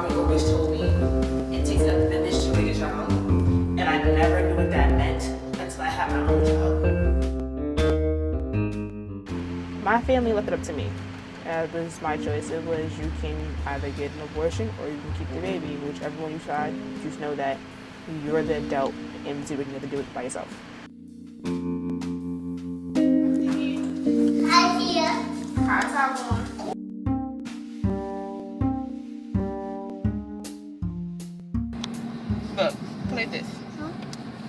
mommy always told me it takes a village to raise a child, and I never knew what that meant until I had my own child. My family left it up to me. It was my choice. It was, you can either get an abortion or you can keep the baby. Whichever one you decide, just know that you're the adult and you have to do it by yourself. Hi, Tia. How's that going? Look, play this.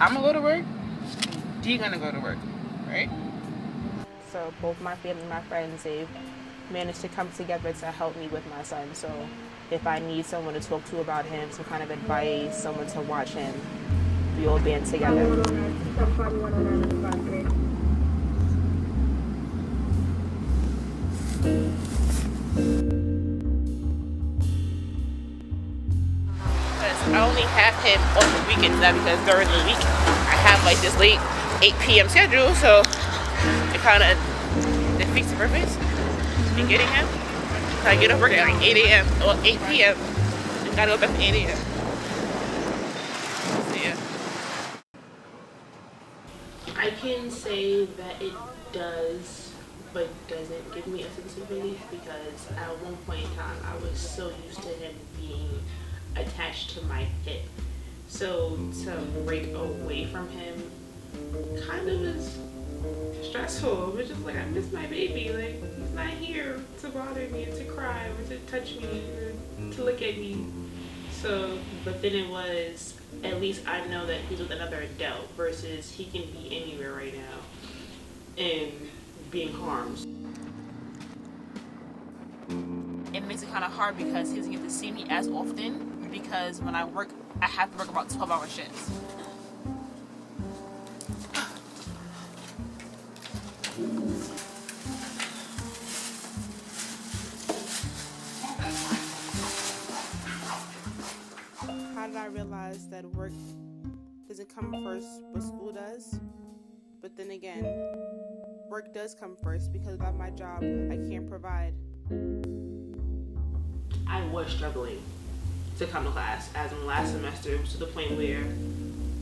I'm gonna go to work. You're gonna go to work, right? So both my family and my friends, they've managed to come together to help me with my son. So if I need someone to talk to about him, some kind of advice, someone to watch him, we all band together. I only have him on the weekends now because during the week I have like this late 8 p.m. schedule, so it kind of defeats the purpose in getting him. So I get up work at like 8 a.m. or 8 p.m. and gotta go back at 8 a.m. So yeah. I can say that it does, but doesn't give me a sense of relief because at one point in time I was so used to him being attached to my hip. So to break away from him kind of is stressful. It's just like, I miss my baby. Like, he's not here to bother me and to cry or to touch me or to look at me. So, but then it was, at least I know that he's with another adult versus he can be anywhere right now and being harmed. It makes it kind of hard because he doesn't get to see me as often because when I work, I have to work about 12-hour shifts. How did I realize that work doesn't come first, but school does? But then again, work does come first because without my job, I can't provide. I was struggling to come to class, as in last semester it was to the point where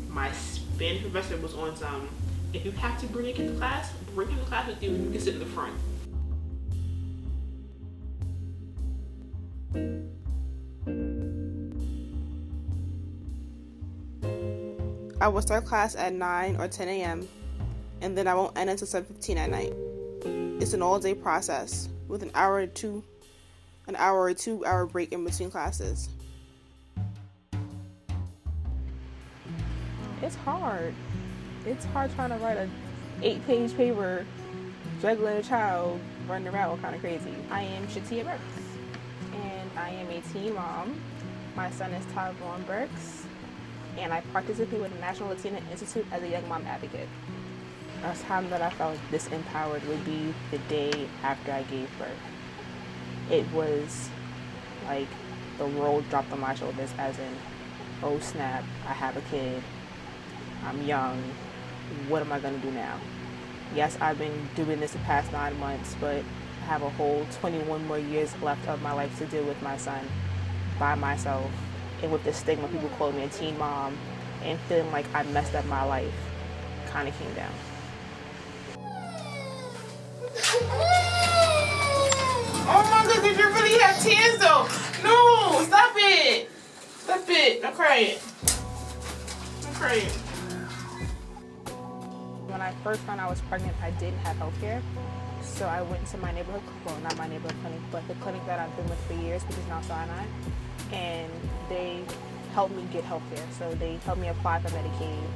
my Spanish professor was on some, if you have to bring a kid to class, bring him to class with you and you can sit in the front. I will start class at 9 or 10 a.m. and then I won't end until 7:15 at night. It's an all-day process with an hour or 2 hour break in between classes. It's hard. It's hard trying to write a 8-page paper, juggling a child, running around kind of crazy. I am Shatia Burks, and I am a teen mom. My son is Burks, and I participate with the National Latina Institute as a young mom advocate. The time that I felt disempowered would be the day after I gave birth. It was like the world dropped on my shoulders, as in, oh snap, I have a kid, I'm young, what am I gonna do now? Yes, I've been doing this the past 9 months, but I have a whole 21 more years left of my life to deal with my son by myself, and with the stigma people calling me a teen mom and feeling like I messed up my life kind of came down. Oh my goodness, you really have tears though. No, stop it. Stop it. I'm crying. I'm crying. When I first found out I was pregnant, I didn't have health care. So I went to my neighborhood, well, not my neighborhood clinic, but the clinic that I've been with for years, which is now Sinai. And they helped me get health care. So they helped me apply for Medicaid,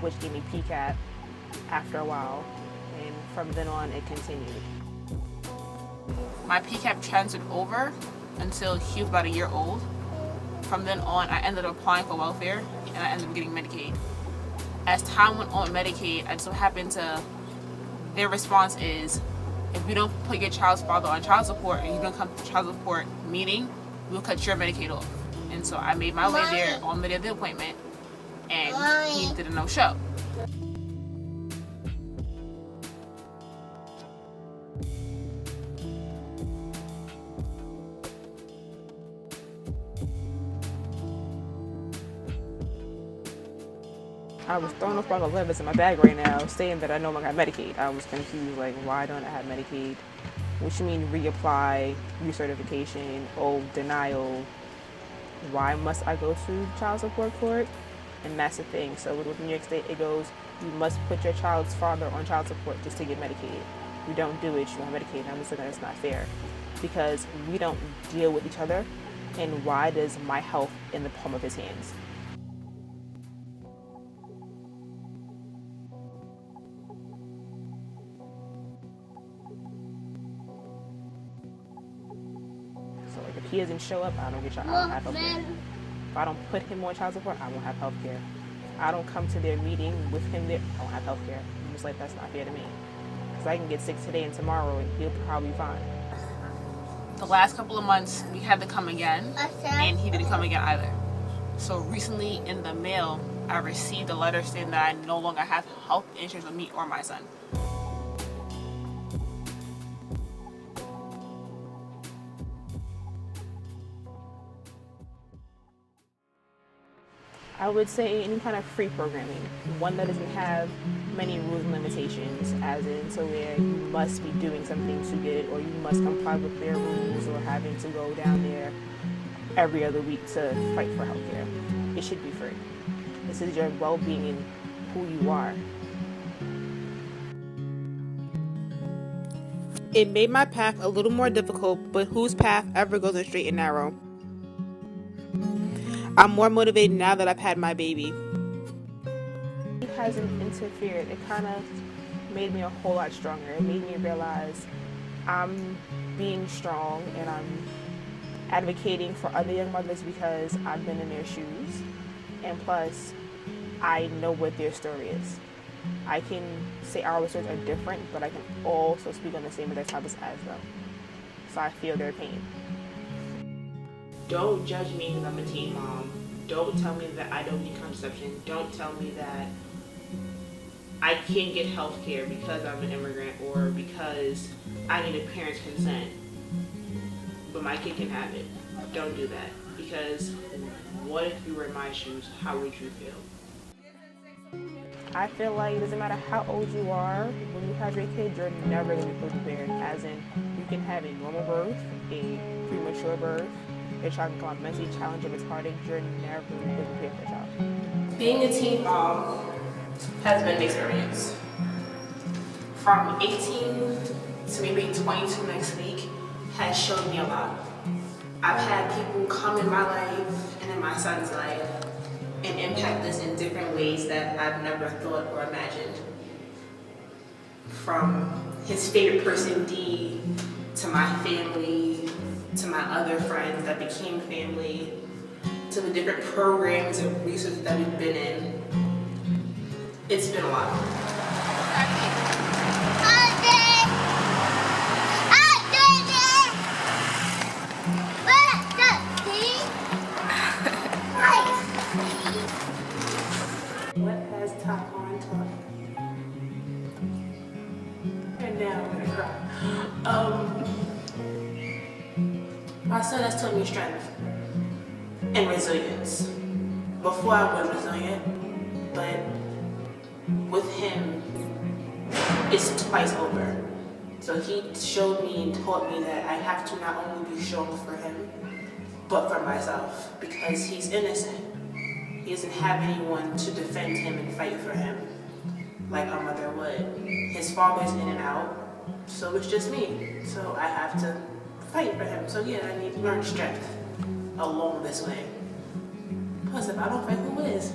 which gave me PCAP after a while. And from then on, it continued. My PCAP transferred over until he was about a year old. From then on, I ended up applying for welfare, and I ended up getting Medicaid. As time went on Medicaid, I so happened to, their response is, if we don't put your child's father on child support and you don't come to child support meeting, we'll cut your Medicaid off. And so I made my way there on the day of the appointment, and he did a no-show. I was thrown off by the letters in my bag right now saying that I no longer have Medicaid. I was confused, like, why don't I have Medicaid? What you mean reapply, recertification, oh, denial? Why must I go to child support court? And that's the thing. So with New York State, it goes, you must put your child's father on child support just to get Medicaid. You don't do it, you don't have Medicaid. And I'm just saying that's not fair because we don't deal with each other. And why does my health in the palm of his hands? So like if he doesn't show up, I don't have health care. If I don't put him on child support, I won't have health care. I don't come to their meeting with him there, I won't have health care. I'm just like, that's not fair to me. Because I can get sick today and tomorrow and he'll probably be fine. The last couple of months, we had to come again, and he didn't come again either. So recently in the mail, I received a letter saying that I no longer have health insurance with me or my son. I would say any kind of free programming, one that doesn't have many rules and limitations, as in so where you must be doing something to get it, or you must comply with their rules, or having to go down there every other week to fight for healthcare. It should be free. This is your well-being and who you are. It made my path a little more difficult, but whose path ever goes straight and narrow? I'm more motivated now that I've had my baby. It hasn't interfered. It kind of made me a whole lot stronger. It made me realize I'm being strong and I'm advocating for other young mothers because I've been in their shoes. And plus, I know what their story is. I can say our stories are different, but I can also speak on the same exact topics as them. So I feel their pain. Don't judge me because I'm a teen mom. Don't tell me that I don't need contraception. Don't tell me that I can't get health care because I'm an immigrant or because I need a parent's consent. But my kid can have it. Don't do that. Because what if you were in my shoes? How would you feel? I feel like it doesn't matter how old you are, when you have your kid, you're never going to be prepared. As in, you can have a normal birth, a premature birth, your child can come out mentally challenged or retarded, you're never going to be prepared for a child. Being a teen mom has been an experience. From 18 to maybe 22 next week has shown me a lot. I've had people come in my life and in my son's life and impact us in different ways that I've never thought or imagined. From his favorite person, D, to my family, to my other friends that became family, to the different programs and resources that we've been in. It's been a lot. What has top on top? And now I'm gonna cry. My son has taught me strength and resilience. Before I was resilient, but with him, it's twice over. So he showed me and taught me that I have to not only be strong for him, but for myself, because he's innocent. He doesn't have anyone to defend him and fight for him like a mother would. His father's in and out, so it's just me. So I have to fight for him. So yeah, I need to learn strength along this way. Plus, if I don't fight, who is?